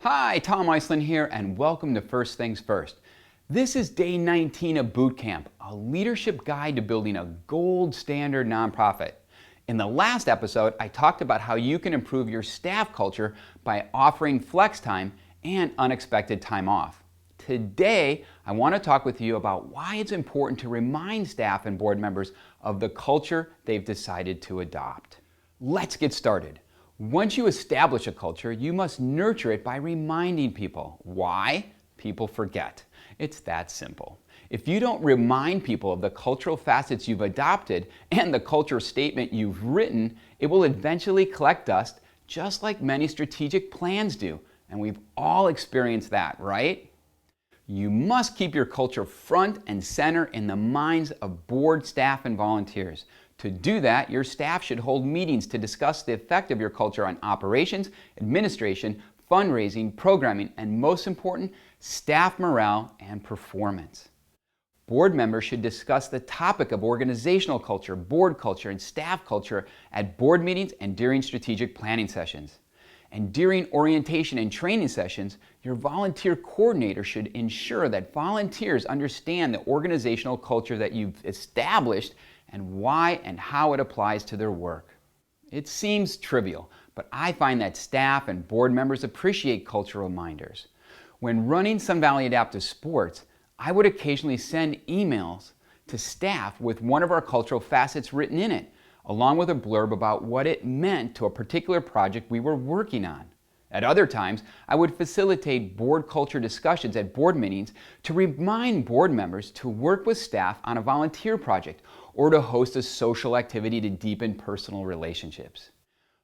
Hi, Tom Iselin here, and welcome to First Things First. This is day 19 of Boot Camp, a leadership guide to building a gold standard nonprofit. In the last episode, I talked about how you can improve your staff culture by offering flex time and unexpected time off. Today, I want to talk with you about why it's important to remind staff and board members of the culture they've decided to adopt. Let's get started. Once you establish a culture, you must nurture it by reminding people. Why? People forget. It's that simple. If you don't remind people of the cultural facets you've adopted and the culture statement you've written, it will eventually collect dust, just like many strategic plans do. And we've all experienced that, right? You must keep your culture front and center in the minds of board staff and volunteers. To do that, your staff should hold meetings to discuss the effect of your culture on operations, administration, fundraising, programming, and most important, staff morale and performance. Board members should discuss the topic of organizational culture, board culture, and staff culture at board meetings and during strategic planning sessions. And during orientation and training sessions, your volunteer coordinator should ensure that volunteers understand the organizational culture that you've established and why and how it applies to their work. It seems trivial, but I find that staff and board members appreciate cultural reminders. When running Sun Valley Adaptive Sports, I would occasionally send emails to staff with one of our cultural facets written in it, along with a blurb about what it meant to a particular project we were working on. At other times, I would facilitate board culture discussions at board meetings to remind board members to work with staff on a volunteer project or to host a social activity to deepen personal relationships.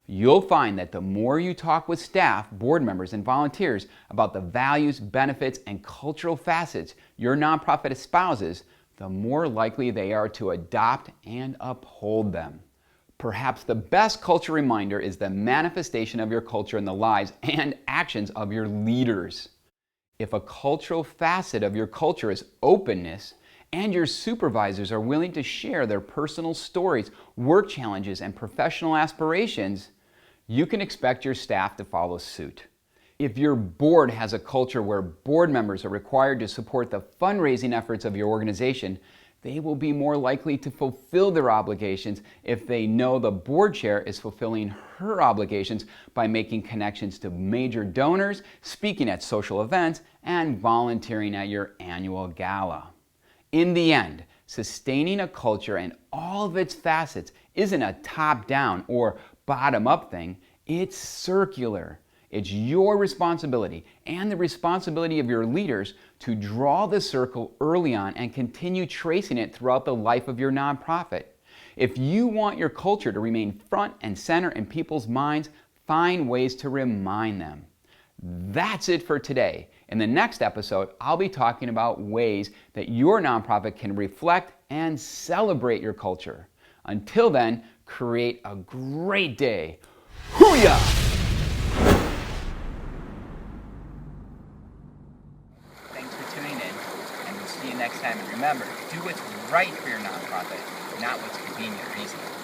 You'll find that the more you talk with staff, board members, and volunteers about the values, benefits, and cultural facets your nonprofit espouses, the more likely they are to adopt and uphold them. Perhaps the best culture reminder is the manifestation of your culture in the lives and actions of your leaders. If a cultural facet of your culture is openness, and your supervisors are willing to share their personal stories, work challenges, and professional aspirations, you can expect your staff to follow suit. If your board has a culture where board members are required to support the fundraising efforts of your organization, they will be more likely to fulfill their obligations if they know the board chair is fulfilling her obligations by making connections to major donors, speaking at social events, and volunteering at your annual gala. In the end, sustaining a culture and all of its facets isn't a top-down or bottom-up thing, it's circular. It's your responsibility and the responsibility of your leaders to draw the circle early on and continue tracing it throughout the life of your nonprofit. If you want your culture to remain front and center in people's minds, find ways to remind them. That's it for today. In the next episode, I'll be talking about ways that your nonprofit can reflect and celebrate your culture. Until then, create a great day. Hoo-yah! Thanks for tuning in, and we'll see you next time. And remember, do what's right for your nonprofit, not what's convenient or easy.